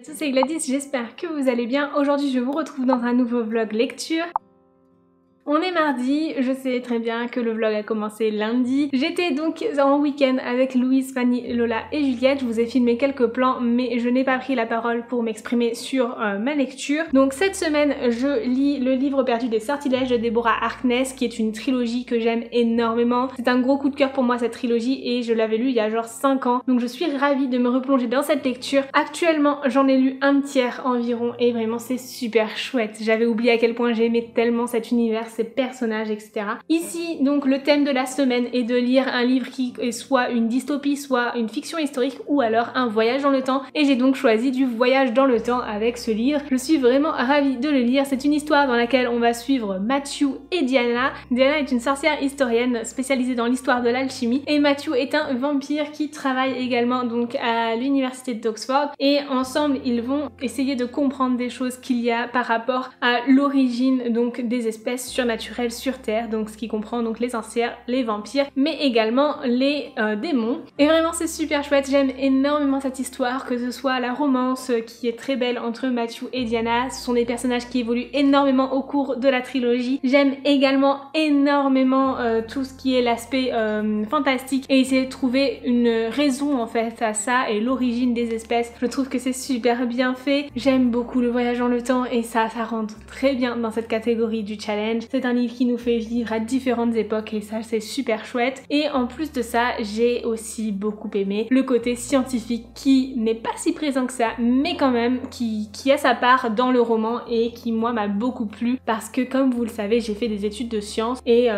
C'est Gladys, j'espère que vous allez bien. Aujourd'hui je vous retrouve dans un nouveau vlog lecture. On est mardi, je sais très bien que le vlog a commencé lundi. J'étais donc en week-end avec Louise, Fanny, Lola et Juliette. Je vous ai filmé quelques plans mais je n'ai pas pris la parole pour m'exprimer sur ma lecture. Donc cette semaine je lis le livre perdu des sortilèges de Deborah Harkness qui est une trilogie que j'aime énormément. C'est un gros coup de cœur pour moi cette trilogie et je l'avais lu il y a genre 5 ans. Donc je suis ravie de me replonger dans cette lecture. Actuellement j'en ai lu un tiers environ et vraiment c'est super chouette. J'avais oublié à quel point j'aimais tellement cet univers, ces personnages, etc. Ici, donc, le thème de la semaine est de lire un livre qui est soit une dystopie, soit une fiction historique, ou alors un voyage dans le temps. Et j'ai donc choisi du voyage dans le temps avec ce livre. Je suis vraiment ravie de le lire. C'est une histoire dans laquelle on va suivre Matthew et Diana. Diana est une sorcière historienne spécialisée dans l'histoire de l'alchimie. Et Matthew est un vampire qui travaille également donc à l'université d'Oxford. Et ensemble, ils vont essayer de comprendre des choses qu'il y a par rapport à l'origine donc des espèces surnaturelles sur Terre, donc ce qui comprend donc les sorcières, les vampires, mais également les démons. Et vraiment c'est super chouette, j'aime énormément cette histoire, que ce soit la romance qui est très belle entre Matthew et Diana, ce sont des personnages qui évoluent énormément au cours de la trilogie. J'aime également énormément tout ce qui est l'aspect fantastique et essayer de trouver une raison en fait à ça et l'origine des espèces. Je trouve que c'est super bien fait, j'aime beaucoup le voyage dans le temps et ça rentre très bien dans cette catégorie du challenge. C'est un livre qui nous fait vivre à différentes époques et ça c'est super chouette. Et en plus de ça, j'ai aussi beaucoup aimé le côté scientifique qui n'est pas si présent que ça, mais quand même qui a sa part dans le roman et qui moi m'a beaucoup plu parce que comme vous le savez, j'ai fait des études de sciences et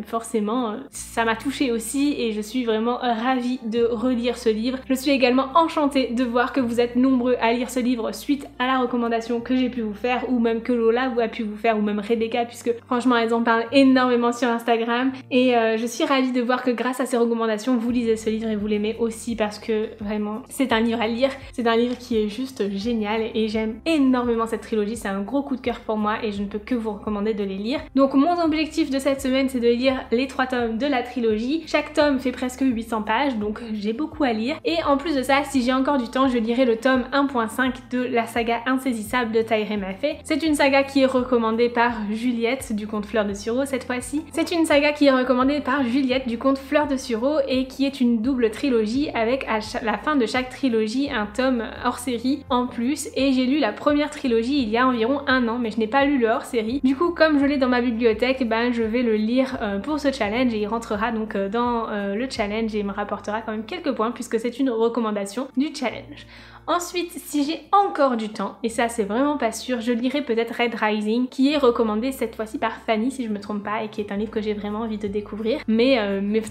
forcément ça m'a touchée aussi et je suis vraiment ravie de relire ce livre. Je suis également enchantée de voir que vous êtes nombreux à lire ce livre suite à la recommandation que j'ai pu vous faire ou même que Lola a pu vous faire ou même Rebecca puisque franchement elles en parlent énormément sur Instagram et je suis ravie de voir que grâce à ces recommandations vous lisez ce livre et vous l'aimez aussi parce que vraiment c'est un livre à lire, c'est un livre qui est juste génial et j'aime énormément cette trilogie, c'est un gros coup de cœur pour moi et je ne peux que vous recommander de les lire. Donc mon objectif de cette semaine c'est de lire les 3 tomes de la trilogie, chaque tome fait presque 800 pages donc j'ai beaucoup à lire et en plus de ça si j'ai encore du temps je lirai le tome 1.5 de la saga Insaisissable de Tahereh Maffei. C'est une saga qui est recommandée par Juliette du conte Fleur de Sureau cette fois-ci. C'est une saga qui est recommandée par Juliette du conte Fleur de Sureau et qui est une double trilogie avec à la fin de chaque trilogie un tome hors série en plus et j'ai lu la première trilogie il y a environ 1 an mais je n'ai pas lu le hors série. Du coup comme je l'ai dans ma bibliothèque, je vais le lire pour ce challenge et il rentrera donc dans le challenge et me rapportera quand même quelques points puisque c'est une recommandation du challenge. Ensuite, si j'ai encore du temps, et ça c'est vraiment pas sûr, je lirai peut-être Red Rising, qui est recommandé cette fois-ci par Fanny si je me trompe pas, et qui est un livre que j'ai vraiment envie de découvrir. Mais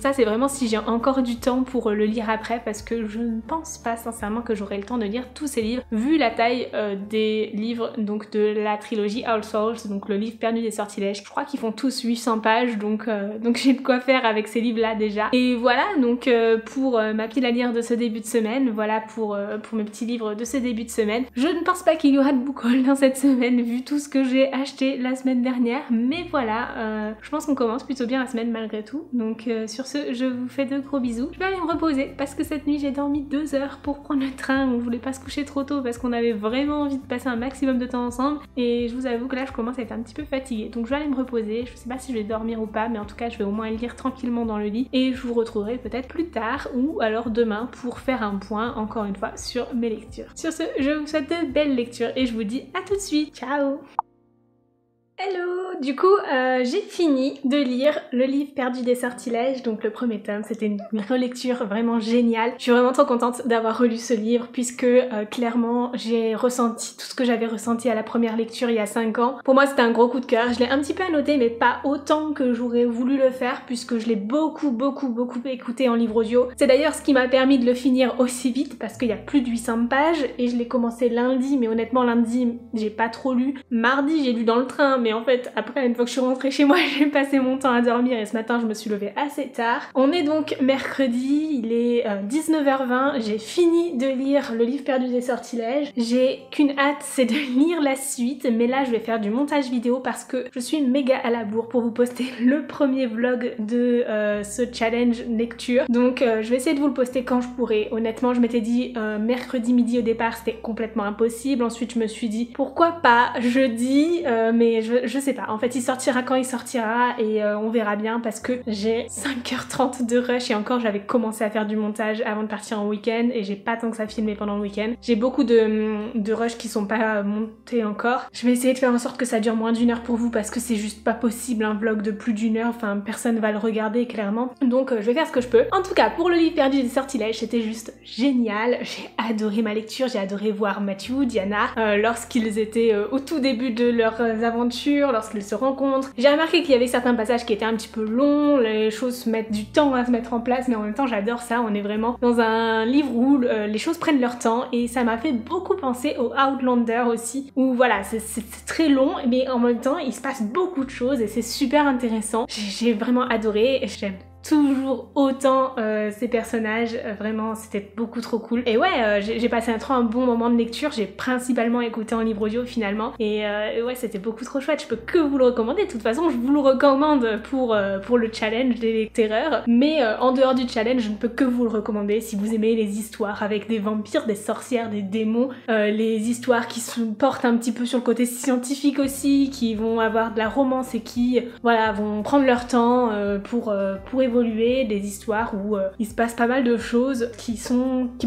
ça c'est vraiment si j'ai encore du temps pour le lire après, parce que je ne pense pas sincèrement que j'aurai le temps de lire tous ces livres, vu la taille des livres donc de la trilogie All Souls, donc le livre perdu des sortilèges. Je crois qu'ils font tous 800 pages, donc j'ai de quoi faire avec ces livres-là déjà. Et voilà, donc pour ma pile à lire de ce début de semaine, voilà pour mes petits livres de ce début de semaine. Je ne pense pas qu'il y aura de book haul dans cette semaine vu tout ce que j'ai acheté la semaine dernière, mais voilà, je pense qu'on commence plutôt bien la semaine malgré tout. Donc sur ce, je vous fais de gros bisous. Je vais aller me reposer parce que cette nuit j'ai dormi 2 heures pour prendre le train. On voulait pas se coucher trop tôt parce qu'on avait vraiment envie de passer un maximum de temps ensemble et je vous avoue que là je commence à être un petit peu fatiguée. Donc je vais aller me reposer. Je sais pas si je vais dormir ou pas, mais en tout cas je vais au moins lire tranquillement dans le lit et je vous retrouverai peut-être plus tard ou alors demain pour faire un point encore une fois sur mes lectures. Sur ce, je vous souhaite de belles lectures et je vous dis à tout de suite. Ciao! Hello! Du coup, j'ai fini de lire le livre perdu des sortilèges, donc le premier tome. C'était une relecture vraiment géniale. Je suis vraiment trop contente d'avoir relu ce livre puisque clairement j'ai ressenti tout ce que j'avais ressenti à la première lecture il y a 5 ans. Pour moi c'était un gros coup de cœur. Je l'ai un petit peu annoté mais pas autant que j'aurais voulu le faire puisque je l'ai beaucoup écouté en livre audio. C'est d'ailleurs ce qui m'a permis de le finir aussi vite parce qu'il y a plus de 800 pages et je l'ai commencé lundi mais honnêtement lundi j'ai pas trop lu. Mardi j'ai lu dans le train mais en fait après une fois que je suis rentrée chez moi j'ai passé mon temps à dormir et ce matin je me suis levée assez tard. On est donc mercredi, il est 19h20, j'ai fini de lire Le livre perdu des sortilèges. J'ai qu'une hâte, c'est de lire la suite, mais là je vais faire du montage vidéo parce que je suis méga à la bourre pour vous poster le premier vlog de ce challenge lecture. Donc je vais essayer de vous le poster quand je pourrai. Honnêtement je m'étais dit mercredi midi au départ, c'était complètement impossible. Ensuite je me suis dit pourquoi pas jeudi, mais je sais pas. En fait il sortira quand il sortira et on verra bien parce que j'ai 5h30 de rush et encore j'avais commencé à faire du montage avant de partir en week-end et j'ai pas tant que ça filmé pendant le week-end. J'ai beaucoup de rush qui sont pas montés encore. Je vais essayer de faire en sorte que ça dure moins d'1 heure pour vous parce que c'est juste pas possible un vlog de plus d'1 heure, enfin personne va le regarder clairement. Donc je vais faire ce que je peux. En tout cas pour le livre perdu des sortilèges c'était juste génial. J'ai adoré ma lecture, j'ai adoré voir Matthew, Diana lorsqu'ils étaient au tout début de leurs aventures, lorsqu'ils se rencontrent. J'ai remarqué qu'il y avait certains passages qui étaient un petit peu longs, les choses mettent du temps à se mettre en place, mais en même temps j'adore ça, on est vraiment dans un livre où les choses prennent leur temps et ça m'a fait beaucoup penser au Outlander aussi, où voilà c'est très long mais en même temps il se passe beaucoup de choses et c'est super intéressant. J'ai vraiment adoré et j'aime toujours autant ces personnages, vraiment c'était beaucoup trop cool. Et ouais, j'ai passé un bon moment de lecture, j'ai principalement écouté en livre audio finalement, et ouais c'était beaucoup trop chouette, je peux que vous le recommander, de toute façon je vous le recommande pour le challenge des terreurs, mais en dehors du challenge je ne peux que vous le recommander si vous aimez les histoires avec des vampires, des sorcières, des démons, les histoires qui se portent un petit peu sur le côté scientifique aussi, qui vont avoir de la romance et qui voilà vont prendre leur temps pour évoluer, des histoires où il se passe pas mal de choses qui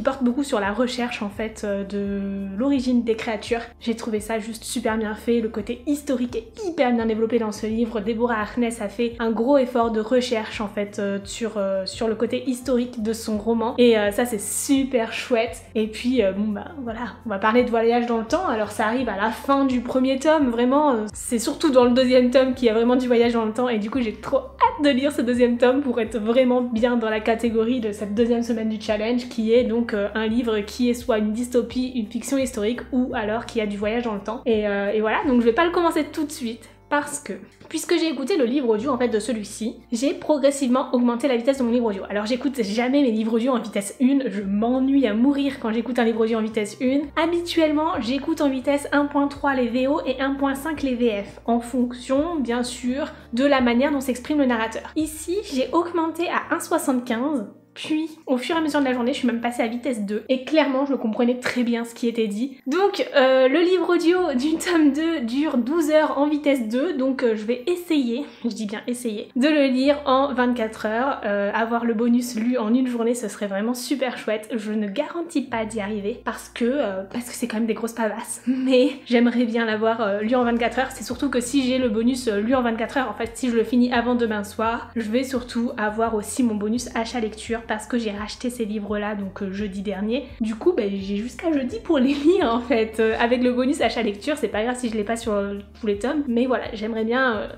portent beaucoup sur la recherche en fait de l'origine des créatures. J'ai trouvé ça juste super bien fait, le côté historique est hyper bien développé dans ce livre. Deborah Harkness a fait un gros effort de recherche en fait sur le côté historique de son roman et ça c'est super chouette. Et puis bon bah voilà, on va parler de voyage dans le temps, alors ça arrive à la fin du premier tome, vraiment c'est surtout dans le deuxième tome qu'il y a vraiment du voyage dans le temps et du coup j'ai trop hâte de lire ce deuxième tome pour être vraiment bien dans la catégorie de cette deuxième semaine du challenge qui est donc un livre qui est soit une dystopie, une fiction historique ou alors qui a du voyage dans le temps. Et voilà, donc je vais pas le commencer tout de suite parce que puisque j'ai écouté le livre audio en fait de celui-ci, j'ai progressivement augmenté la vitesse de mon livre audio. Alors j'écoute jamais mes livres audio en vitesse 1, je m'ennuie à mourir quand j'écoute un livre audio en vitesse 1. Habituellement, j'écoute en vitesse 1.3 les VO et 1.5 les VF, en fonction bien sûr de la manière dont s'exprime le narrateur. Ici, j'ai augmenté à 1.75. Puis, au fur et à mesure de la journée, je suis même passée à vitesse 2 et clairement, je comprenais très bien ce qui était dit. Donc, le livre audio du tome 2 dure 12 heures en vitesse 2, donc je vais essayer, je dis bien essayer, de le lire en 24 heures. Avoir le bonus lu en une journée, ce serait vraiment super chouette. Je ne garantis pas d'y arriver parce que c'est quand même des grosses pavasses, mais j'aimerais bien l'avoir lu en 24 heures. C'est surtout que si j'ai le bonus lu en 24 heures, en fait, si je le finis avant demain soir, je vais surtout avoir aussi mon bonus achat lecture parce que j'ai racheté ces livres-là donc jeudi dernier. Du coup, j'ai jusqu'à jeudi pour les lire en fait. Avec le bonus achat lecture, c'est pas grave si je l'ai pas sur tous les tomes, mais voilà, j'aimerais bien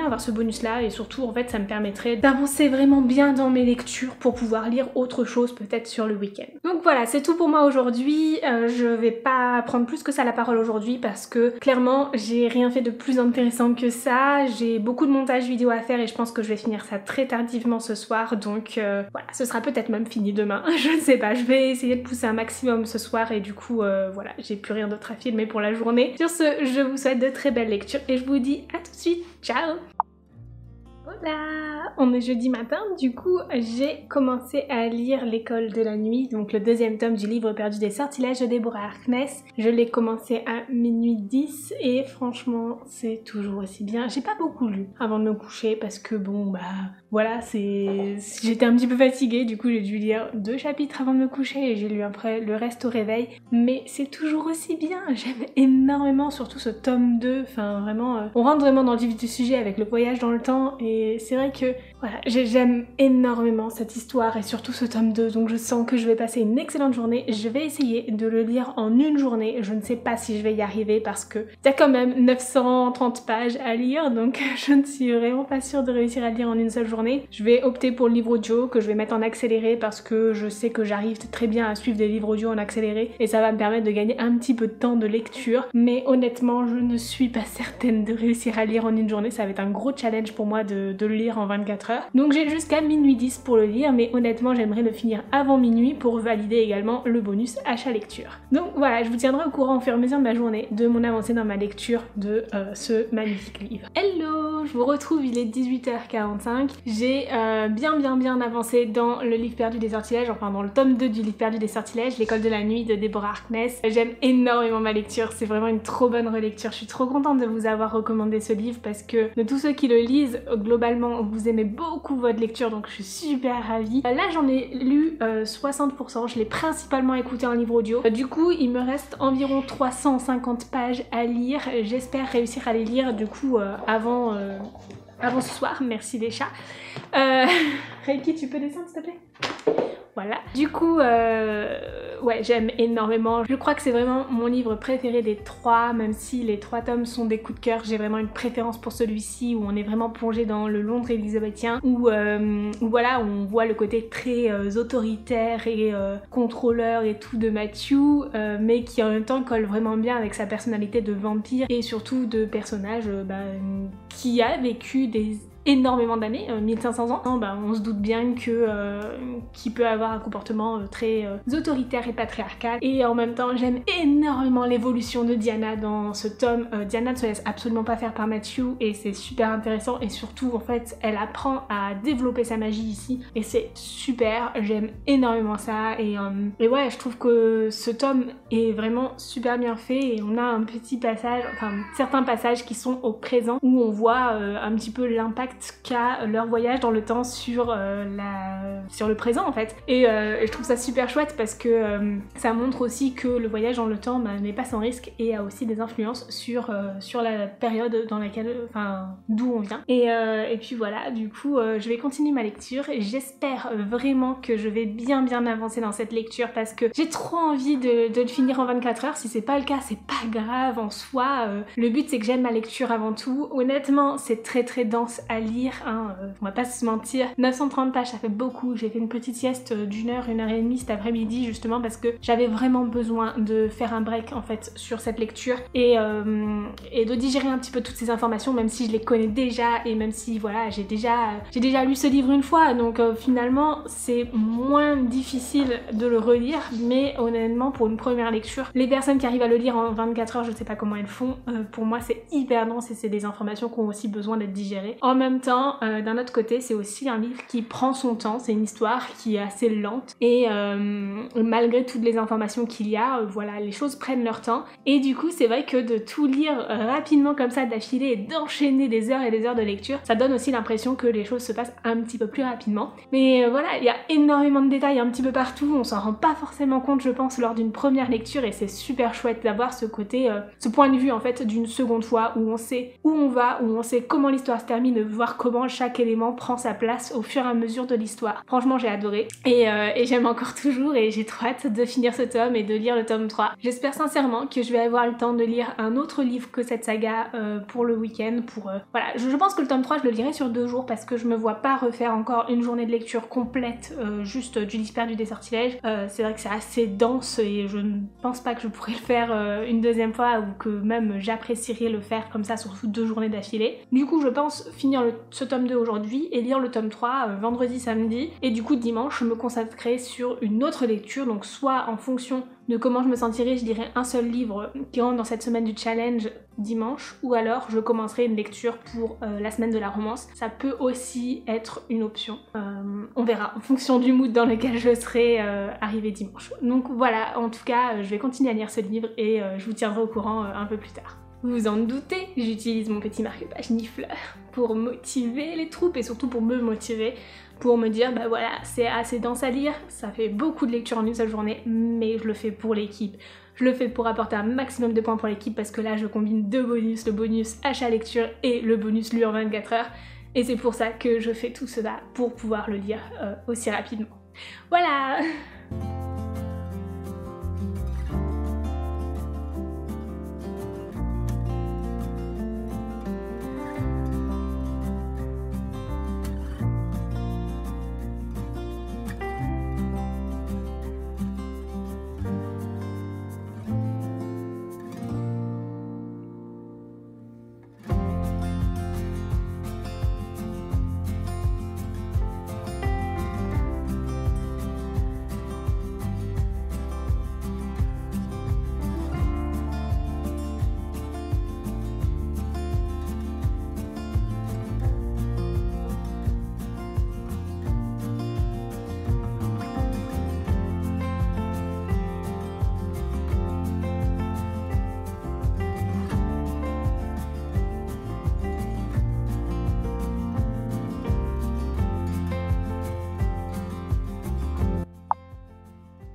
avoir ce bonus-là et surtout en fait ça me permettrait d'avancer vraiment bien dans mes lectures pour pouvoir lire autre chose peut-être sur le week-end. Donc voilà, c'est tout pour moi aujourd'hui. Je vais pas prendre plus que ça la parole aujourd'hui parce que clairement j'ai rien fait de plus intéressant que ça. J'ai beaucoup de montage vidéo à faire et je pense que je vais finir ça très tardivement ce soir, donc voilà, ce sera peut-être même fini demain, je ne sais pas, je vais essayer de pousser un maximum ce soir et du coup voilà, j'ai plus rien d'autre à filmer pour la journée. Sur ce, je vous souhaite de très belles lectures et je vous dis à tout de suite, ciao! Voilà, on est jeudi matin, du coup j'ai commencé à lire L'école de la nuit, donc le deuxième tome du livre perdu des sortilèges de Deborah Harkness. Je l'ai commencé à minuit 10 et franchement c'est toujours aussi bien. J'ai pas beaucoup lu avant de me coucher parce que bon bah voilà, j'étais un petit peu fatiguée, du coup j'ai dû lire 2 chapitres avant de me coucher et j'ai lu après le reste au réveil, mais c'est toujours aussi bien. J'aime énormément surtout ce tome 2, enfin vraiment on rentre vraiment dans le vif du sujet avec le voyage dans le temps et mais c'est vrai que voilà, j'aime énormément cette histoire et surtout ce tome 2, donc je sens que je vais passer une excellente journée. Je vais essayer de le lire en une journée, je ne sais pas si je vais y arriver parce que il y a quand même 930 pages à lire, donc je ne suis vraiment pas sûre de réussir à le lire en une seule journée. Je vais opter pour le livre audio que je vais mettre en accéléré parce que je sais que j'arrive très bien à suivre des livres audio en accéléré et ça va me permettre de gagner un petit peu de temps de lecture, mais honnêtement je ne suis pas certaine de réussir à lire en une journée. Ça va être un gros challenge pour moi de le lire en 24 heures, donc j'ai jusqu'à minuit 10 pour le lire, mais honnêtement j'aimerais le finir avant minuit pour valider également le bonus achat lecture. Donc voilà, je vous tiendrai au courant au fur et à mesure de ma journée de mon avancée dans ma lecture de ce magnifique livre. Hello, je vous retrouve, il est 18h45, j'ai bien avancé dans le livre perdu des sortilèges, enfin dans le tome 2 du livre perdu des sortilèges, l'école de la nuit de Deborah Harkness. J'aime énormément ma lecture, c'est vraiment une trop bonne relecture. Je suis trop contente de vous avoir recommandé ce livre parce que de tous ceux qui le lisent, globalement vous aimez beaucoup votre lecture, donc je suis super ravie. Là j'en ai lu 60%, je l'ai principalement écouté en livre audio. Du coup il me reste environ 350 pages à lire, j'espère réussir à les lire du coup avant ce soir. Merci les chats. Reiki, tu peux descendre s'il te plaît? Voilà. Du coup, ouais, j'aime énormément. Je crois que c'est vraiment mon livre préféré des 3, même si les 3 tomes sont des coups de cœur. J'ai vraiment une préférence pour celui-ci où on est vraiment plongé dans le Londres élisabéthien, où voilà, on voit le côté très autoritaire et contrôleur et tout de Matthew, mais qui en même temps colle vraiment bien avec sa personnalité de vampire et surtout de personnage qui a vécu énormément d'années, 1500 ans, on se doute bien que qu'il peut avoir un comportement très autoritaire et patriarcal. Et en même temps, j'aime énormément l'évolution de Diana dans ce tome. Diana ne se laisse absolument pas faire par Matthew et c'est super intéressant et surtout en fait, elle apprend à développer sa magie ici et c'est super, j'aime énormément ça et ouais, je trouve que ce tome est vraiment super bien fait et on a un petit passage, enfin certains passages qui sont au présent où on voit un petit peu l'impact qu'a leur voyage dans le temps sur le présent en fait. Et je trouve ça super chouette parce que ça montre aussi que le voyage dans le temps n'est pas sans risque et a aussi des influences sur la période dans laquelle, d'où on vient. Et puis voilà, du coup je vais continuer ma lecture et j'espère vraiment que je vais bien avancer dans cette lecture parce que j'ai trop envie de le finir en 24 heures. Si c'est pas le cas, c'est pas grave en soi. Le but c'est que j'aime ma lecture avant tout. Honnêtement, c'est très dense à lire, hein, on va pas se mentir. 930 pages, ça fait beaucoup. J'ai fait une petite sieste d'une heure, 1h30 cet après-midi justement parce que j'avais vraiment besoin de faire un break en fait sur cette lecture et de digérer un petit peu toutes ces informations, même si je les connais déjà et même si voilà, j'ai déjà lu ce livre une fois, donc finalement c'est moins difficile de le relire, mais honnêtement pour une première lecture, les personnes qui arrivent à le lire en 24 heures, je sais pas comment elles font, pour moi c'est hyper dense et c'est des informations qui ont aussi besoin d'être digérées. En même temps, d'un autre côté, c'est aussi un livre qui prend son temps, c'est une histoire qui est assez lente et malgré toutes les informations qu'il y a, voilà, les choses prennent leur temps et du coup c'est vrai que de tout lire rapidement comme ça d'affilée et d'enchaîner des heures et des heures de lecture, ça donne aussi l'impression que les choses se passent un petit peu plus rapidement. Mais voilà, il y a énormément de détails un petit peu partout, on s'en rend pas forcément compte je pense lors d'une première lecture et c'est super chouette d'avoir ce côté, ce point de vue en fait d'une seconde fois où on sait où on va, où on sait comment l'histoire se termine, de voir comment chaque élément prend sa place au fur et à mesure de l'histoire. Franchement j'ai adoré et j'aime encore toujours et j'ai trop hâte de finir ce tome et de lire le tome 3. J'espère sincèrement que je vais avoir le temps de lire un autre livre que cette saga pour le week-end, voilà, je pense que le tome 3 je le lirai sur 2 jours parce que je me vois pas refaire encore une journée de lecture complète juste du livre perdu des sortilèges. C'est vrai que c'est assez dense et je ne pense pas que je pourrais le faire une deuxième fois ou que même j'apprécierais le faire comme ça sur 2 journées d'affilée. Du coup je pense finir ce tome 2 aujourd'hui et lire le tome 3 vendredi, samedi et du coup dimanche je me consacrerai sur une autre lecture, donc soit en fonction de comment je me sentirai, je lirai un seul livre qui rentre dans cette semaine du challenge dimanche, ou alors je commencerai une lecture pour la semaine de la romance. Ça peut aussi être une option. On verra en fonction du mood dans lequel je serai arrivée dimanche. Donc voilà, en tout cas, je vais continuer à lire ce livre et je vous tiendrai au courant un peu plus tard. Vous vous en doutez, j'utilise mon petit marque-page Nifleur pour motiver les troupes et surtout pour me motiver, pour me dire bah voilà, c'est assez dense à lire, ça fait beaucoup de lectures en une seule journée, mais je le fais pour l'équipe. Je le fais pour apporter un maximum de points pour l'équipe parce que là je combine 2 bonus, le bonus achat lecture et le bonus lu en 24 heures. et c'est pour ça que je fais tout cela, pour pouvoir le lire aussi rapidement. Voilà.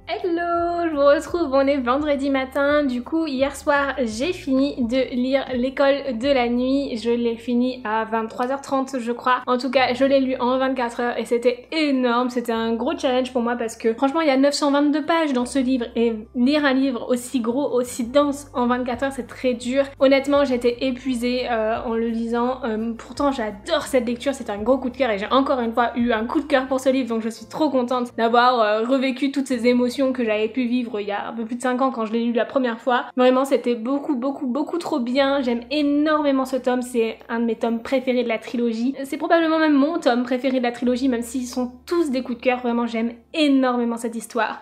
Hello, je vous retrouve, on est vendredi matin. Du coup, hier soir, j'ai fini de lire L'école de la nuit. Je l'ai fini à 23h30, je crois. En tout cas, je l'ai lu en 24 heures et c'était énorme. C'était un gros challenge pour moi parce que franchement, il y a 922 pages dans ce livre et lire un livre aussi gros, aussi dense en 24 heures, c'est très dur. Honnêtement, j'étais épuisée en le lisant. Pourtant, j'adore cette lecture, c'est un gros coup de cœur et j'ai encore une fois eu un coup de cœur pour ce livre, donc je suis trop contente d'avoir revécu toutes ces émotions que j'avais pu vivre il y a un peu plus de 5 ans quand je l'ai lu la première fois. Vraiment, c'était beaucoup trop bien. J'aime énormément ce tome, c'est un de mes tomes préférés de la trilogie. C'est probablement même mon tome préféré de la trilogie, même s'ils sont tous des coups de cœur. Vraiment, j'aime énormément cette histoire.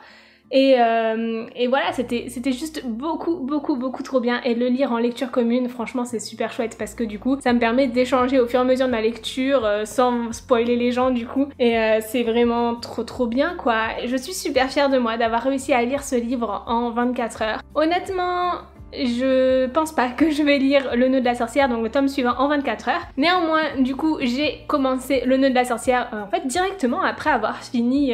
Et voilà, c'était juste beaucoup trop bien, et le lire en lecture commune, franchement c'est super chouette parce que du coup ça me permet d'échanger au fur et à mesure de ma lecture sans spoiler les gens du coup, et c'est vraiment trop bien quoi. Je suis super fière de moi d'avoir réussi à lire ce livre en 24 heures. Honnêtement, je pense pas que je vais lire Le Nœud de la Sorcière, donc le tome suivant, en 24 heures. Néanmoins, du coup, j'ai commencé Le Nœud de la Sorcière en fait directement après avoir fini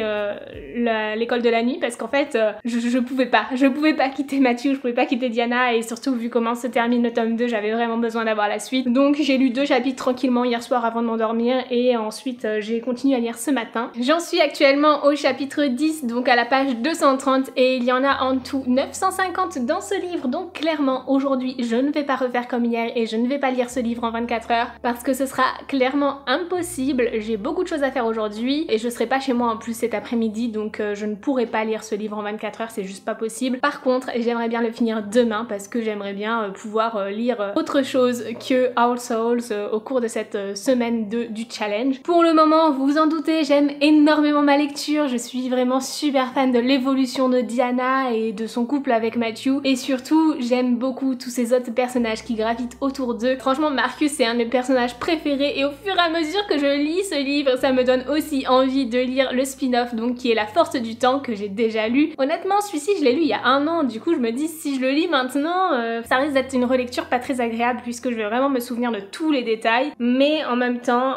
l'école de la nuit, parce qu'en fait, je pouvais pas quitter Matthew, je pouvais pas quitter Diana, et surtout vu comment se termine le tome 2, j'avais vraiment besoin d'avoir la suite. Donc j'ai lu 2 chapitres tranquillement hier soir avant de m'endormir, et ensuite j'ai continué à lire ce matin. J'en suis actuellement au chapitre 10, donc à la page 230, et il y en a en tout 950 dans ce livre, donc clairement aujourd'hui je ne vais pas refaire comme hier et je ne vais pas lire ce livre en 24 heures parce que ce sera clairement impossible. J'ai beaucoup de choses à faire aujourd'hui et je serai pas chez moi en plus cet après-midi, donc je ne pourrai pas lire ce livre en 24 heures, c'est juste pas possible. Par contre, j'aimerais bien le finir demain parce que j'aimerais bien pouvoir lire autre chose que All Souls au cours de cette semaine du challenge. Pour le moment, vous vous en doutez, j'aime énormément ma lecture, je suis vraiment super fan de l'évolution de Diana et de son couple avec Matthew, et surtout j'aime beaucoup tous ces autres personnages qui gravitent autour d'eux. Franchement, Marcus c'est un de mes personnages préférés, et au fur et à mesure que je lis ce livre, ça me donne aussi envie de lire le spin-off, donc qui est La Force du Temps, que j'ai déjà lu. Honnêtement, celui-ci je l'ai lu il y a 1 an, du coup je me dis si je le lis maintenant, ça risque d'être une relecture pas très agréable puisque je vais vraiment me souvenir de tous les détails, mais en même temps,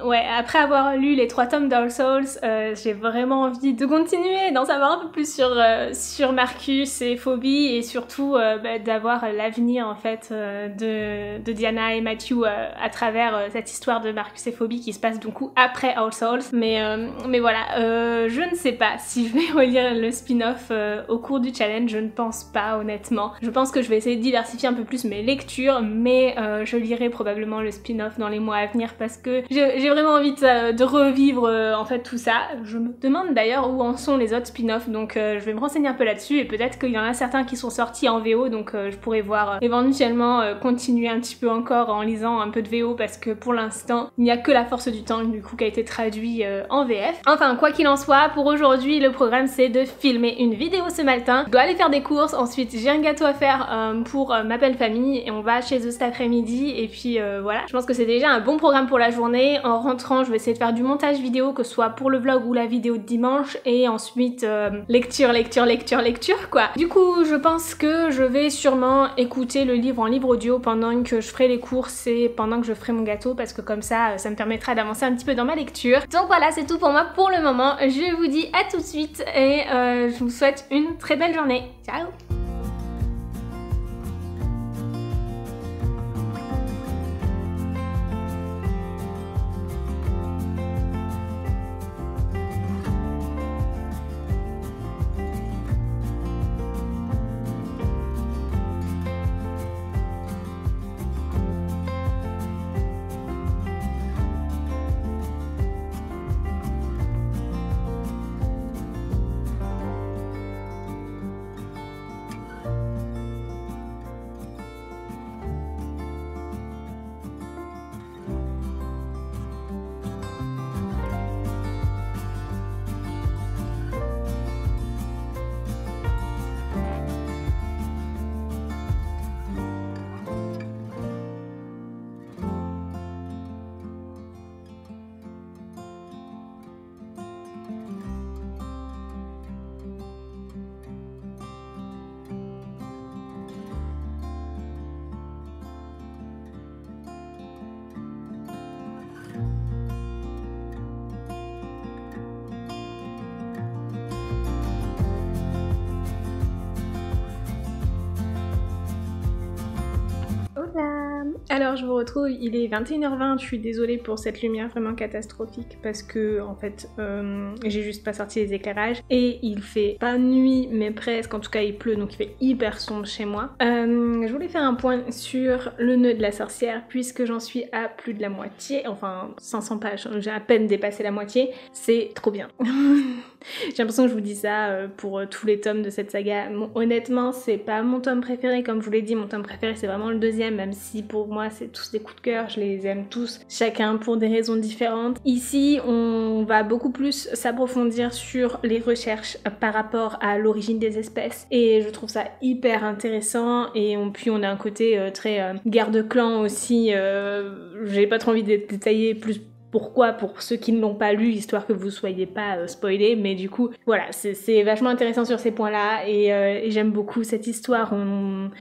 ouais, après avoir lu les 3 tomes d'All Souls, j'ai vraiment envie de continuer, d'en savoir un peu plus sur Marcus et Phoebe, et surtout d'avoir l'avenir en fait de Diana et Matthew à travers cette histoire de Marcus et Phoebe qui se passe du coup après All Souls. Mais voilà, je ne sais pas si je vais relire le spin-off au cours du challenge, je ne pense pas honnêtement. Je pense que je vais essayer de diversifier un peu plus mes lectures, mais je lirai probablement le spin-off dans les mois à venir parce que j'ai vraiment envie de revivre en fait tout ça. Je me demande d'ailleurs où en sont les autres spin-offs, donc je vais me renseigner un peu là-dessus, et peut-être qu'il y en a certains qui sont sortis en VO, donc je pourrais voir éventuellement continuer un petit peu encore en lisant un peu de VO parce que pour l'instant il n'y a que La Force du Temps du coup qui a été traduit en VF. Enfin, quoi qu'il en soit, pour aujourd'hui le programme c'est de filmer une vidéo ce matin. Je dois aller faire des courses, ensuite j'ai un gâteau à faire pour ma belle famille et on va chez eux cet après-midi, et puis voilà, je pense que c'est déjà un bon programme pour la journée. En rentrant je vais essayer de faire du montage vidéo, que ce soit pour le vlog ou la vidéo de dimanche, et ensuite lecture quoi. Du coup je pense que je vais sûrement écouter le livre en livre audio pendant que je ferai les courses et pendant que je ferai mon gâteau, parce que comme ça me permettra d'avancer un petit peu dans ma lecture. Donc voilà, c'est tout pour moi pour le moment. Je vous dis à tout de suite et je vous souhaite une très belle journée. Ciao! Alors je vous retrouve, il est 21h20, je suis désolée pour cette lumière vraiment catastrophique parce que en fait j'ai juste pas sorti les éclairages et il fait pas nuit mais presque, en tout cas il pleut donc il fait hyper sombre chez moi. Je voulais faire un point sur le nœud de la sorcière puisque j'en suis à plus de la moitié, enfin 500 pages, j'ai à peine dépassé la moitié, c'est trop bien. J'ai l'impression que je vous dis ça pour tous les tomes de cette saga. Honnêtement, c'est pas mon tome préféré, comme je vous l'ai dit, mon tome préféré c'est vraiment le deuxième, même si pour moi c'est tous des coups de cœur, je les aime tous, chacun pour des raisons différentes. Ici, on va beaucoup plus s'approfondir sur les recherches par rapport à l'origine des espèces, et je trouve ça hyper intéressant, et puis on a un côté très guerre de clan aussi, j'ai pas trop envie de détailler plus pourquoi pour ceux qui ne l'ont pas lu, histoire que vous soyez pas spoilés, mais du coup voilà, c'est vachement intéressant sur ces points là et j'aime beaucoup cette histoire.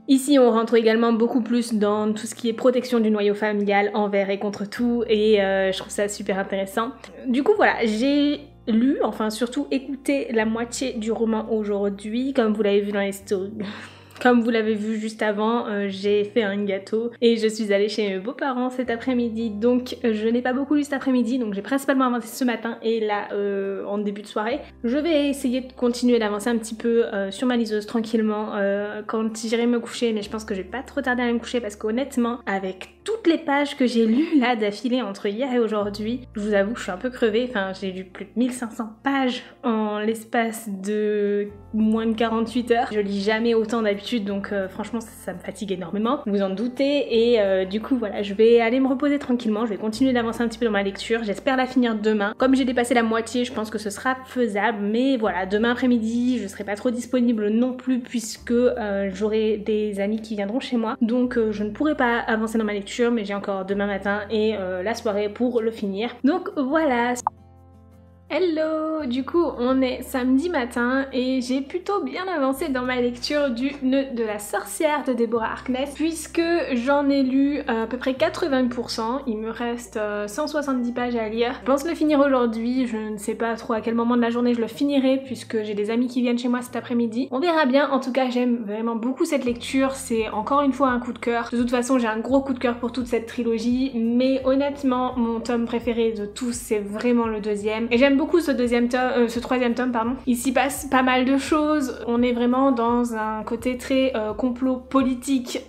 Ici on rentre également beaucoup plus dans tout ce qui est protection du noyau familial envers et contre tout, et je trouve ça super intéressant. Du coup voilà, j'ai lu, enfin surtout écouté la moitié du roman aujourd'hui, comme vous l'avez vu dans les stories. Comme vous l'avez vu juste avant, j'ai fait un gâteau et je suis allée chez mes beaux-parents cet après-midi, donc je n'ai pas beaucoup lu cet après-midi, donc j'ai principalement avancé ce matin et là en début de soirée. Je vais essayer de continuer d'avancer un petit peu sur ma liseuse tranquillement quand j'irai me coucher, mais je pense que je vais pas trop tarder à me coucher parce qu'honnêtement, avec toutes les pages que j'ai lues là d'affilée entre hier et aujourd'hui, je vous avoue que je suis un peu crevée, enfin j'ai lu plus de 1500 pages en l'espace de moins de 48 heures. Je lis jamais autant d'habitude, donc franchement ça me fatigue énormément, vous en doutez, et du coup voilà, je vais aller me reposer tranquillement, je vais continuer d'avancer un petit peu dans ma lecture, j'espère la finir demain. Comme j'ai dépassé la moitié, je pense que ce sera faisable, mais voilà, demain après-midi je serai pas trop disponible non plus puisque j'aurai des amis qui viendront chez moi, donc je ne pourrai pas avancer dans ma lecture, mais j'ai encore demain matin et la soirée pour le finir. Donc voilà. Hello! Du coup, on est samedi matin et j'ai plutôt bien avancé dans ma lecture du Nœud de la sorcière de Deborah Harkness puisque j'en ai lu à peu près 80%, il me reste 170 pages à lire. Je pense le finir aujourd'hui, je ne sais pas trop à quel moment de la journée je le finirai puisque j'ai des amis qui viennent chez moi cet après-midi. On verra bien, en tout cas j'aime vraiment beaucoup cette lecture, c'est encore une fois un coup de cœur. De toute façon j'ai un gros coup de cœur pour toute cette trilogie, mais honnêtement mon tome préféré de tous c'est vraiment le deuxième. Et j'aime beaucoup ce troisième tome, pardon. Il s'y passe pas mal de choses, on est vraiment dans un côté très complot politique,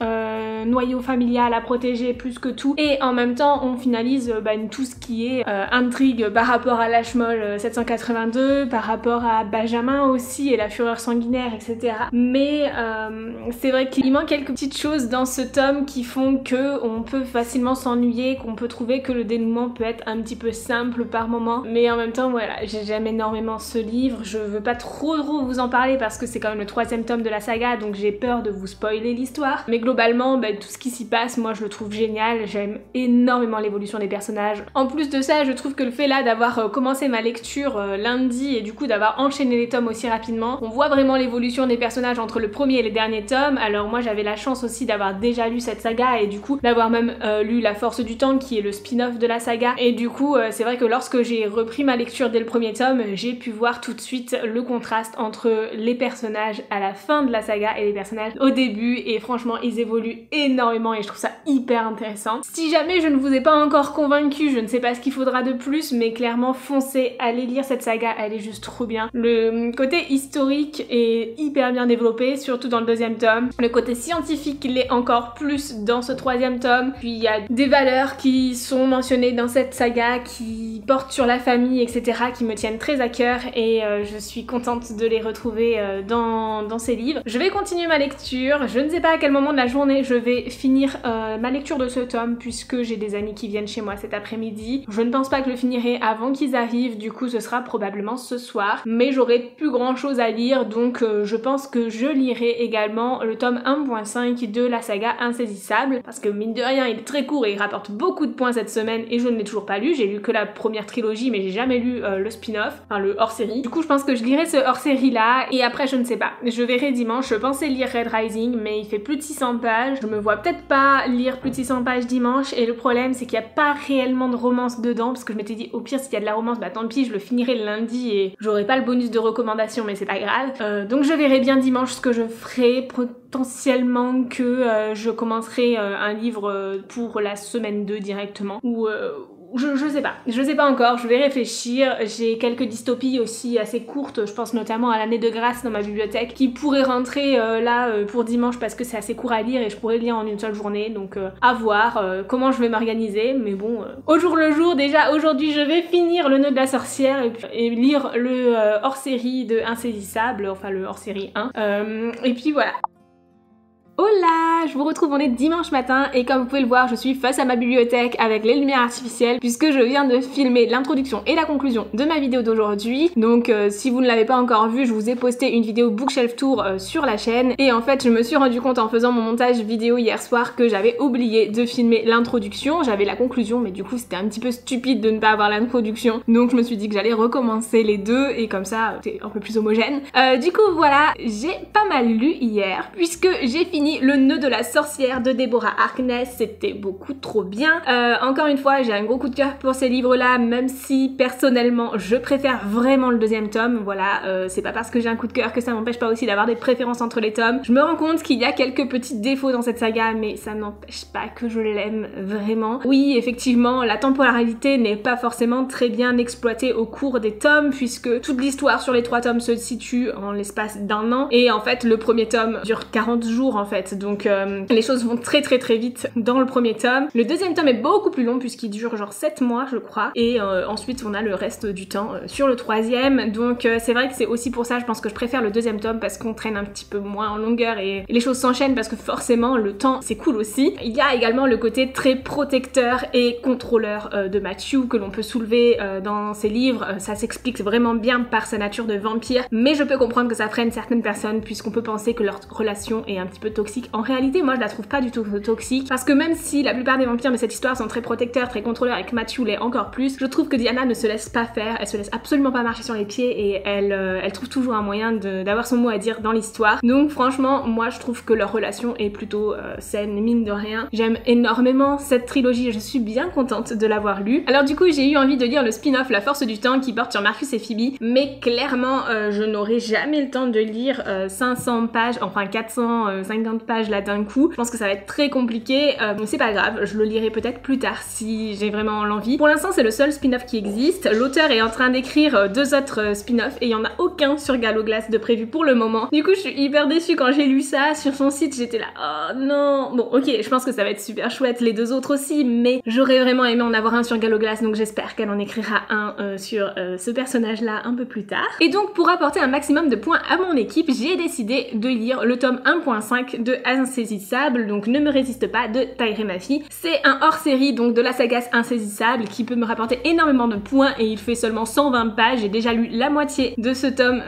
noyau familial à protéger plus que tout, et en même temps on finalise tout ce qui est intrigue par rapport à Lashmol 782, par rapport à Benjamin aussi et la fureur sanguinaire, etc. Mais c'est vrai qu'il manque quelques petites choses dans ce tome qui font que on peut facilement s'ennuyer, qu'on peut trouver que le dénouement peut être un petit peu simple par moment, mais en même temps voilà, j'aime énormément ce livre, je veux pas trop vous en parler parce que c'est quand même le troisième tome de la saga, donc j'ai peur de vous spoiler l'histoire, mais globalement tout ce qui s'y passe, moi je le trouve génial, j'aime énormément l'évolution des personnages. En plus de ça, je trouve que le fait là d'avoir commencé ma lecture lundi et du coup d'avoir enchaîné les tomes aussi rapidement, on voit vraiment l'évolution des personnages entre le premier et le dernier tome. Alors moi j'avais la chance aussi d'avoir déjà lu cette saga et du coup d'avoir même lu La Force du Temps qui est le spin-off de la saga, et du coup c'est vrai que lorsque j'ai repris ma lecture dès le premier tome, j'ai pu voir tout de suite le contraste entre les personnages à la fin de la saga et les personnages au début, et franchement ils évoluent énormément et je trouve ça hyper intéressant. Si jamais je ne vous ai pas encore convaincu, je ne sais pas ce qu'il faudra de plus, mais clairement foncez, allez lire cette saga, elle est juste trop bien. Le côté historique est hyper bien développé, surtout dans le deuxième tome. Le côté scientifique l'est encore plus dans ce troisième tome. Puis il y a des valeurs qui sont mentionnées dans cette saga qui portent sur la famille, etc., qui me tiennent très à cœur, et je suis contente de les retrouver dans ces livres. Je vais continuer ma lecture, je ne sais pas à quel moment de la journée je vais finir ma lecture de ce tome puisque j'ai des amis qui viennent chez moi cet après-midi. Je ne pense pas que je le finirai avant qu'ils arrivent, du coup ce sera probablement ce soir, mais j'aurai plus grand chose à lire, donc je pense que je lirai également le tome 1.5 de la saga Insaisissable, parce que mine de rien il est très court et il rapporte beaucoup de points cette semaine et je ne l'ai toujours pas lu, j'ai lu que première trilogie, mais j'ai jamais lu le spin-off, enfin le hors-série. Du coup je pense que je lirai ce hors-série là, et après je ne sais pas. Je verrai dimanche, je pensais lire Red Rising, mais il fait plus de 600 pages. Je me vois peut-être pas lire plus de 600 pages dimanche, et le problème c'est qu'il n'y a pas réellement de romance dedans, parce que je m'étais dit au pire s'il y a de la romance, bah tant pis, je le finirai le lundi et j'aurai pas le bonus de recommandation, mais c'est pas grave. Donc je verrai bien dimanche ce que je ferai, potentiellement que je commencerai un livre pour la semaine 2 directement, ou je sais pas encore, je vais réfléchir. J'ai quelques dystopies aussi assez courtes, je pense notamment à l'année de grâce dans ma bibliothèque, qui pourraient rentrer pour dimanche parce que c'est assez court à lire et je pourrais le lire en une seule journée, donc à voir comment je vais m'organiser, mais bon, au jour le jour, déjà aujourd'hui je vais finir le nœud de la sorcière et lire le hors-série de Insaisissable, enfin le hors-série 1, et puis voilà. Hola, je vous retrouve, on est dimanche matin et comme vous pouvez le voir, je suis face à ma bibliothèque avec les lumières artificielles puisque je viens de filmer l'introduction et la conclusion de ma vidéo d'aujourd'hui. Donc si vous ne l'avez pas encore vu, je vous ai posté une vidéo bookshelf tour sur la chaîne et en fait je me suis rendu compte en faisant mon montage vidéo hier soir que j'avais oublié de filmer l'introduction. J'avais la conclusion mais du coup c'était un petit peu stupide de ne pas avoir l'introduction, donc je me suis dit que j'allais recommencer les deux et comme ça c'est un peu plus homogène. Du coup voilà, j'ai pas mal lu hier puisque j'ai fini le nœud de la sorcière de Deborah Harkness, c'était beaucoup trop bien. Encore une fois, j'ai un gros coup de cœur pour ces livres-là, même si personnellement je préfère vraiment le deuxième tome. Voilà, c'est pas parce que j'ai un coup de cœur que ça m'empêche pas aussi d'avoir des préférences entre les tomes. Je me rends compte qu'il y a quelques petits défauts dans cette saga, mais ça n'empêche pas que je l'aime vraiment. Oui, effectivement, la temporalité n'est pas forcément très bien exploitée au cours des tomes, puisque toute l'histoire sur les 3 tomes se situe en l'espace d'1 an, et en fait le premier tome dure 40 jours en fait. Donc les choses vont très vite dans le premier tome. Le deuxième tome est beaucoup plus long puisqu'il dure genre 7 mois je crois, et ensuite on a le reste du temps sur le troisième. Donc c'est vrai que c'est aussi pour ça je pense que je préfère le deuxième tome, parce qu'on traîne un petit peu moins en longueur et les choses s'enchaînent parce que forcément le temps c'est cool aussi. Il y a également le côté très protecteur et contrôleur de Matthew que l'on peut soulever dans ses livres. Ça s'explique vraiment bien par sa nature de vampire, mais je peux comprendre que ça freine certaines personnes puisqu'on peut penser que leur relation est un petit peu toxique. En réalité, moi je la trouve pas du tout toxique, parce que même si la plupart des vampires de cette histoire sont très protecteurs, très contrôleurs et que Matthew l'est encore plus, je trouve que Diana ne se laisse pas faire, elle se laisse absolument pas marcher sur les pieds et elle trouve toujours un moyen d'avoir son mot à dire dans l'histoire. Donc franchement, moi je trouve que leur relation est plutôt saine, mine de rien. J'aime énormément cette trilogie et je suis bien contente de l'avoir lue. Alors du coup, j'ai eu envie de lire le spin-off La Force du Temps qui porte sur Marcus et Phoebe, mais clairement je n'aurai jamais le temps de lire 500 pages, enfin 450 pages là d'un coup. Je pense que ça va être très compliqué, mais c'est pas grave, je le lirai peut-être plus tard si j'ai vraiment l'envie. Pour l'instant c'est le seul spin-off qui existe. L'auteur est en train d'écrire 2 autres spin-offs et il y en a aucun sur Galoglass de prévu pour le moment. Du coup je suis hyper déçue quand j'ai lu ça sur son site, j'étais là oh non. Bon ok, je pense que ça va être super chouette les 2 autres aussi, mais j'aurais vraiment aimé en avoir un sur Galoglass, donc j'espère qu'elle en écrira un sur ce personnage là un peu plus tard. Et donc pour apporter un maximum de points à mon équipe, j'ai décidé de lire le tome 1.5 de Insaisissable, donc Ne me résiste pas de Tahereh Mafi. C'est un hors-série donc de la saga Insaisissable qui peut me rapporter énormément de points et il fait seulement 120 pages. J'ai déjà lu la moitié de ce tome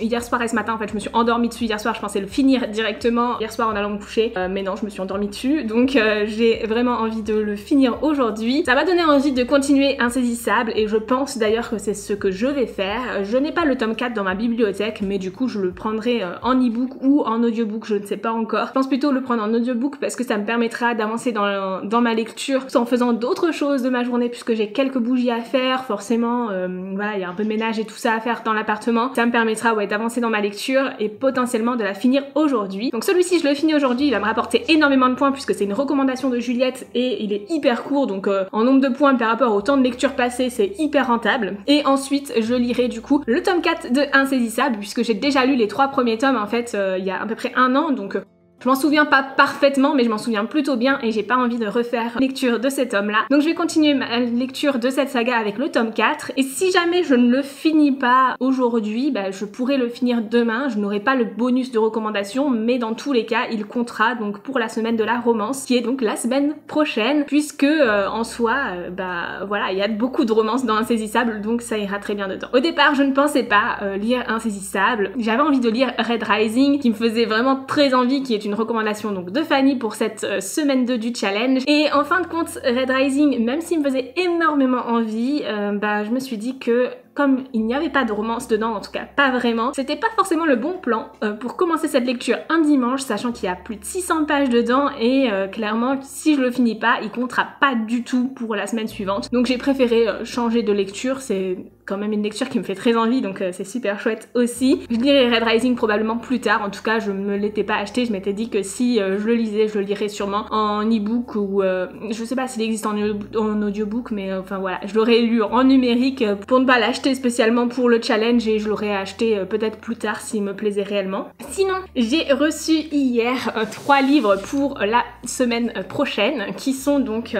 hier soir et ce matin. En fait je me suis endormie dessus hier soir, je pensais le finir directement hier soir en allant me coucher, mais non, je me suis endormie dessus, donc j'ai vraiment envie de le finir aujourd'hui. Ça m'a donné envie de continuer Insaisissable et je pense d'ailleurs que c'est ce que je vais faire. Je n'ai pas le tome 4 dans ma bibliothèque, mais du coup je le prendrai en e-book ou en audiobook, je ne sais pas encore. Je pense plutôt le prendre en audiobook parce que ça me permettra d'avancer dans ma lecture tout en faisant d'autres choses de ma journée, puisque j'ai quelques bougies à faire forcément, voilà, il y a un peu de ménage et tout ça à faire dans l'appartement. Ça me permettra d'avancer dans ma lecture et potentiellement de la finir aujourd'hui. Donc celui-ci je le finis aujourd'hui, il va me rapporter énormément de points puisque c'est une recommandation de Juliette et il est hyper court, donc en nombre de points par rapport au temps de lecture passé c'est hyper rentable. Et ensuite je lirai du coup le tome 4 de Insaisissable puisque j'ai déjà lu les 3 premiers tomes en fait il y a à peu près 1 an, donc je m'en souviens pas parfaitement, mais je m'en souviens plutôt bien et j'ai pas envie de refaire la lecture de cet tome-là. Donc je vais continuer ma lecture de cette saga avec le tome 4. Et si jamais je ne le finis pas aujourd'hui, bah, je pourrais le finir demain. Je n'aurai pas le bonus de recommandation, mais dans tous les cas, il comptera donc pour la semaine de la romance, qui est donc la semaine prochaine, puisque en soi, bah voilà, il y a beaucoup de romances dans Insaisissable, donc ça ira très bien dedans. Au départ, je ne pensais pas lire Insaisissable. J'avais envie de lire Red Rising, qui me faisait vraiment très envie, qui est une une recommandation donc de Fanny pour cette semaine 2 du challenge. Et en fin de compte, Red Rising, même s'il me faisait énormément envie, je me suis dit que comme il n'y avait pas de romance dedans, en tout cas pas vraiment, c'était pas forcément le bon plan pour commencer cette lecture un dimanche, sachant qu'il y a plus de 600 pages dedans et clairement si je le finis pas, il comptera pas du tout pour la semaine suivante. Donc j'ai préféré changer de lecture, c'est quand même une lecture qui me fait très envie, donc c'est super chouette aussi. Je lirai Red Rising probablement plus tard, en tout cas je me l'étais pas acheté, je m'étais dit que si je le lisais, je le lirais sûrement en e-book ou je sais pas s'il existe en audiobook, mais enfin voilà, je l'aurais lu en numérique pour ne pas l'acheter spécialement pour le challenge et je l'aurais acheté peut-être plus tard s'il me plaisait réellement. Sinon, j'ai reçu hier 3 livres pour la semaine prochaine qui sont donc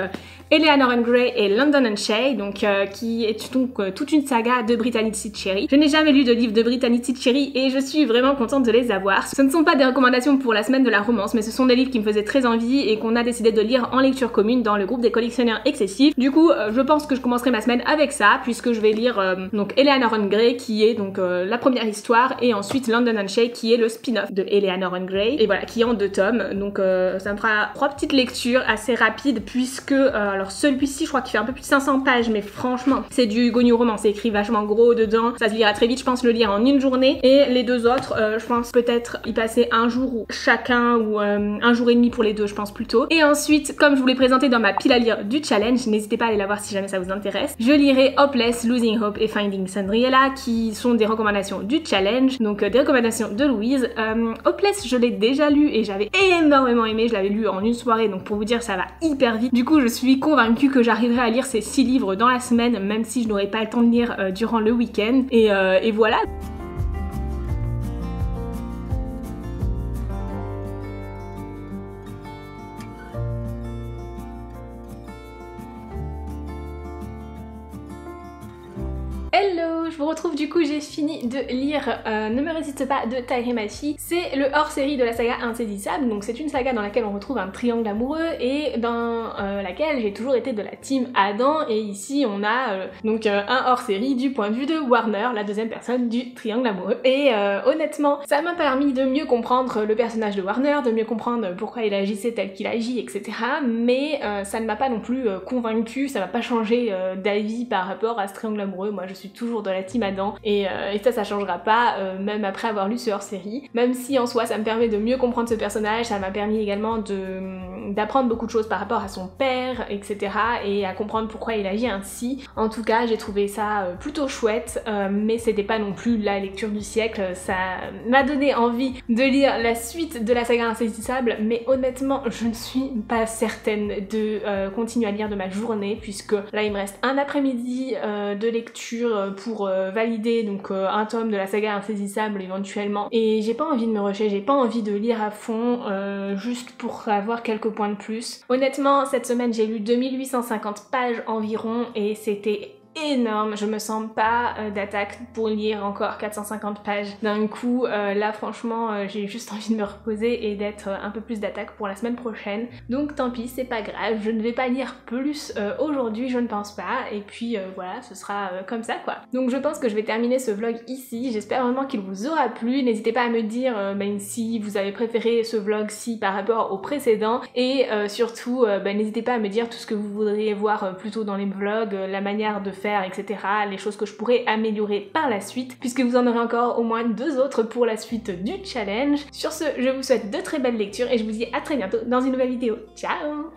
Eleanor and Gray et London and Shay, donc qui est donc toute une saga de Brittany Cherry. Je n'ai jamais lu de livre de Brittany Cherry et je suis vraiment contente de les avoir. Ce ne sont pas des recommandations pour la semaine de la romance, mais ce sont des livres qui me faisaient très envie et qu'on a décidé de lire en lecture commune dans le groupe des collectionneurs excessifs. Du coup, je pense que je commencerai ma semaine avec ça, puisque je vais lire donc Eleanor and Gray, qui est donc la première histoire, et ensuite London and Shay, qui est le spin-off de Eleanor and Gray, et voilà, qui est en 2 tomes. Donc ça me fera 3 petites lectures assez rapides, puisque alors celui-ci, je crois qu'il fait un peu plus de 500 pages, mais franchement, c'est du Hugo New Roman, c'est écrit vachement gros dedans, ça se lira très vite, je pense le lire en une journée, et les 2 autres, je pense peut-être y passer un jour ou chacun, ou un jour et demi pour les 2, je pense plutôt. Et ensuite, comme je vous l'ai présenté dans ma pile à lire du challenge, n'hésitez pas à aller la voir si jamais ça vous intéresse, je lirai Hopeless, Losing Hope et Finding Sandriella, qui sont des recommandations du challenge, donc des recommandations de Louise. Hopeless, je l'ai déjà lu et j'avais énormément aimé, je l'avais lu en une soirée, donc pour vous dire, ça va hyper vite. Du coup, je suis convaincue que j'arriverai à lire ces 6 livres dans la semaine, même si je n'aurai pas le temps de lire durant le week-end. Et voilà. Hello, je vous retrouve, du coup j'ai fini de lire Ne me résiste pas de Tahereh Machi. C'est le hors-série de la saga Insaisissable, donc c'est une saga dans laquelle on retrouve un triangle amoureux et dans laquelle j'ai toujours été de la team Adam, et ici on a donc un hors-série du point de vue de Warner, la deuxième personne du triangle amoureux. Et honnêtement, ça m'a permis de mieux comprendre le personnage de Warner, de mieux comprendre pourquoi il agissait tel qu'il agit, etc. Mais ça ne m'a pas non plus convaincue, ça m'a pas changé d'avis par rapport à ce triangle amoureux. Moi je suis toujours de la team Adam et ça changera pas même après avoir lu ce hors-série, même si en soi ça me permet de mieux comprendre ce personnage, ça m'a permis également d'apprendre beaucoup de choses par rapport à son père, etc. et à comprendre pourquoi il agit ainsi. En tout cas j'ai trouvé ça plutôt chouette, mais c'était pas non plus la lecture du siècle. Ça m'a donné envie de lire la suite de la saga Insaisissable, mais honnêtement je ne suis pas certaine de continuer à lire de ma journée, puisque là il me reste un après-midi de lecture pour valider donc un tome de la saga Insaisissable éventuellement, et j'ai pas envie de me rusher, j'ai pas envie de lire à fond juste pour avoir quelques points de plus. Honnêtement cette semaine j'ai lu 2850 pages environ et c'était énorme, je me sens pas d'attaque pour lire encore 450 pages d'un coup. Là franchement j'ai juste envie de me reposer et d'être un peu plus d'attaque pour la semaine prochaine, donc tant pis, c'est pas grave, je ne vais pas lire plus aujourd'hui, je ne pense pas, et puis voilà, ce sera comme ça quoi. Donc je pense que je vais terminer ce vlog ici, j'espère vraiment qu'il vous aura plu. N'hésitez pas à me dire si vous avez préféré ce vlog-ci par rapport au précédent, et surtout n'hésitez pas à me dire tout ce que vous voudriez voir plutôt dans les vlogs, la manière de faire, etc. Les choses que je pourrais améliorer par la suite, puisque vous en aurez encore au moins 2 autres pour la suite du challenge. Sur ce, je vous souhaite de très belles lectures et je vous dis à très bientôt dans une nouvelle vidéo. Ciao!